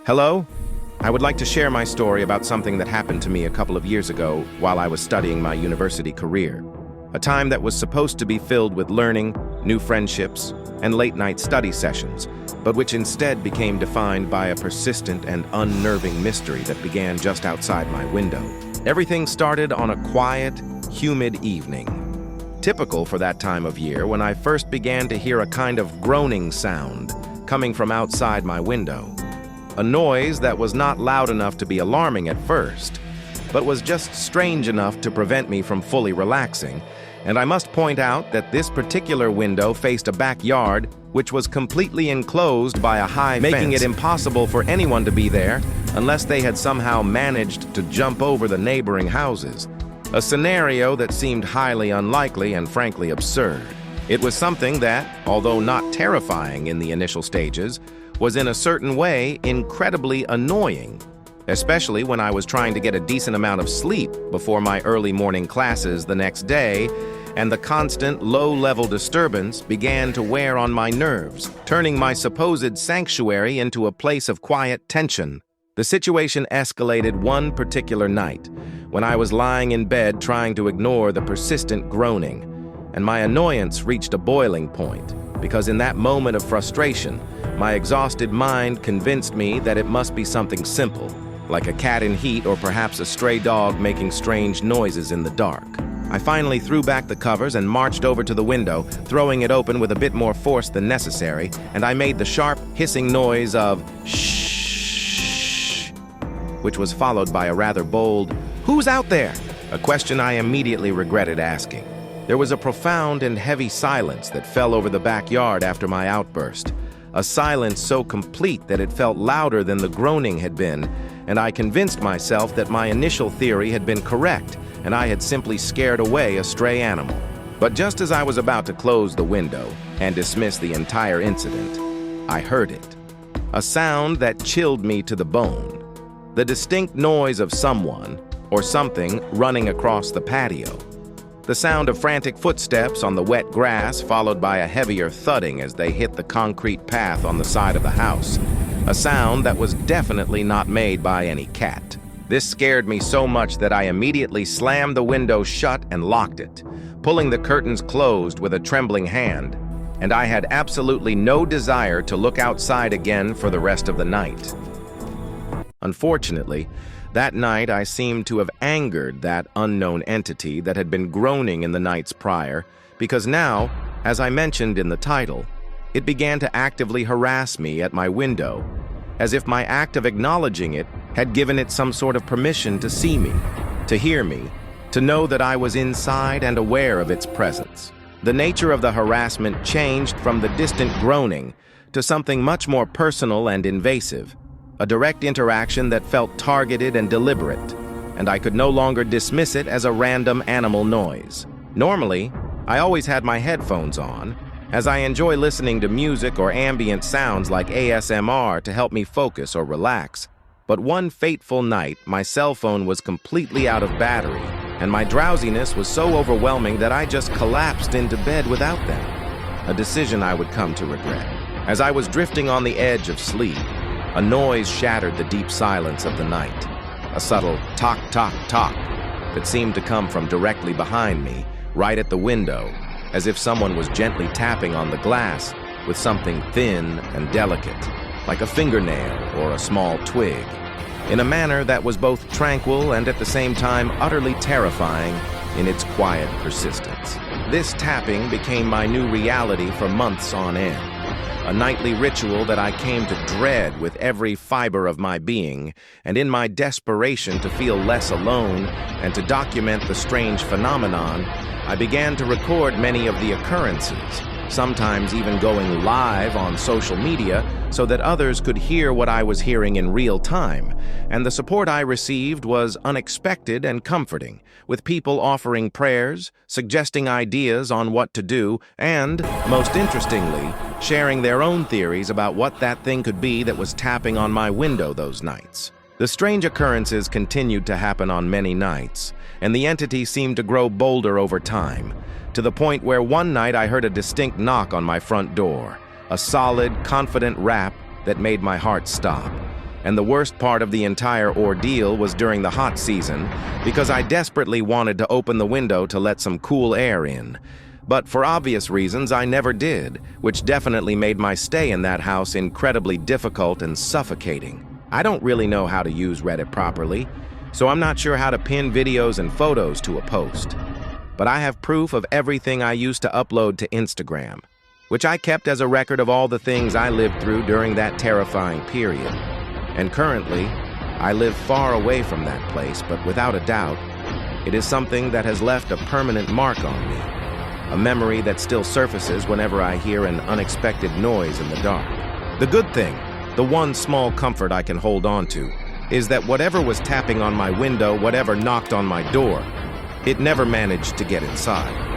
Hello? I would like to share my story about something that happened to me a couple of years ago while I was studying my university career. A time that was supposed to be filled with learning, new friendships, and late-night study sessions, but which instead became defined by a persistent and unnerving mystery that began just outside my window. Everything started on a quiet, humid evening. Typical for that time of year when I first began to hear a kind of groaning sound coming from outside my window. A noise that was not loud enough to be alarming at first, but was just strange enough to prevent me from fully relaxing. And I must point out that this particular window faced a backyard which was completely enclosed by a high fence, making it impossible for anyone to be there unless they had somehow managed to jump over the neighboring houses. A scenario that seemed highly unlikely and frankly absurd. It was something that, although not terrifying in the initial stages, was in a certain way incredibly annoying, especially when I was trying to get a decent amount of sleep before my early morning classes the next day, and the constant low-level disturbance began to wear on my nerves, turning my supposed sanctuary into a place of quiet tension. The situation escalated one particular night, when I was lying in bed trying to ignore the persistent groaning, and my annoyance reached a boiling point, because in that moment of frustration, my exhausted mind convinced me that it must be something simple, like a cat in heat or perhaps a stray dog making strange noises in the dark. I finally threw back the covers and marched over to the window, throwing it open with a bit more force than necessary, and I made the sharp, hissing noise of shh, which was followed by a rather bold, "Who's out there?" A question I immediately regretted asking. There was a profound and heavy silence that fell over the backyard after my outburst. A silence so complete that it felt louder than the groaning had been, and I convinced myself that my initial theory had been correct, and I had simply scared away a stray animal. But just as I was about to close the window and dismiss the entire incident, I heard it. A sound that chilled me to the bone. The distinct noise of someone or something running across the patio. The sound of frantic footsteps on the wet grass, followed by a heavier thudding as they hit the concrete path on the side of the house. A sound that was definitely not made by any cat. This scared me so much that I immediately slammed the window shut and locked it, pulling the curtains closed with a trembling hand, and I had absolutely no desire to look outside again for the rest of the night. Unfortunately, that night I seemed to have angered that unknown entity that had been groaning in the nights prior, because now, as I mentioned in the title, it began to actively harass me at my window, as if my act of acknowledging it had given it some sort of permission to see me, to hear me, to know that I was inside and aware of its presence. The nature of the harassment changed from the distant groaning to something much more personal and invasive. A direct interaction that felt targeted and deliberate, and I could no longer dismiss it as a random animal noise. Normally, I always had my headphones on, as I enjoy listening to music or ambient sounds like ASMR to help me focus or relax. But one fateful night, my cell phone was completely out of battery, and my drowsiness was so overwhelming that I just collapsed into bed without them, a decision I would come to regret. As I was drifting on the edge of sleep, a noise shattered the deep silence of the night. A subtle tock, tock, tock that seemed to come from directly behind me, right at the window, as if someone was gently tapping on the glass with something thin and delicate, like a fingernail or a small twig, in a manner that was both tranquil and at the same time utterly terrifying in its quiet persistence. This tapping became my new reality for months on end. A nightly ritual that I came to dread with every fiber of my being, and in my desperation to feel less alone and to document the strange phenomenon, I began to record many of the occurrences, sometimes even going live on social media so that others could hear what I was hearing in real time, and the support I received was unexpected and comforting, with people offering prayers, suggesting ideas on what to do, and, most interestingly, sharing their own theories about what that thing could be that was tapping on my window those nights. The strange occurrences continued to happen on many nights, and the entity seemed to grow bolder over time, to the point where one night I heard a distinct knock on my front door, a solid, confident rap that made my heart stop. And the worst part of the entire ordeal was during the hot season, because I desperately wanted to open the window to let some cool air in. But for obvious reasons, I never did, which definitely made my stay in that house incredibly difficult and suffocating. I don't really know how to use Reddit properly, so I'm not sure how to pin videos and photos to a post. But I have proof of everything I used to upload to Instagram, which I kept as a record of all the things I lived through during that terrifying period. And currently, I live far away from that place, but without a doubt, it is something that has left a permanent mark on me. A memory that still surfaces whenever I hear an unexpected noise in the dark. The good thing, the one small comfort I can hold on to, is that whatever was tapping on my window, whatever knocked on my door, it never managed to get inside.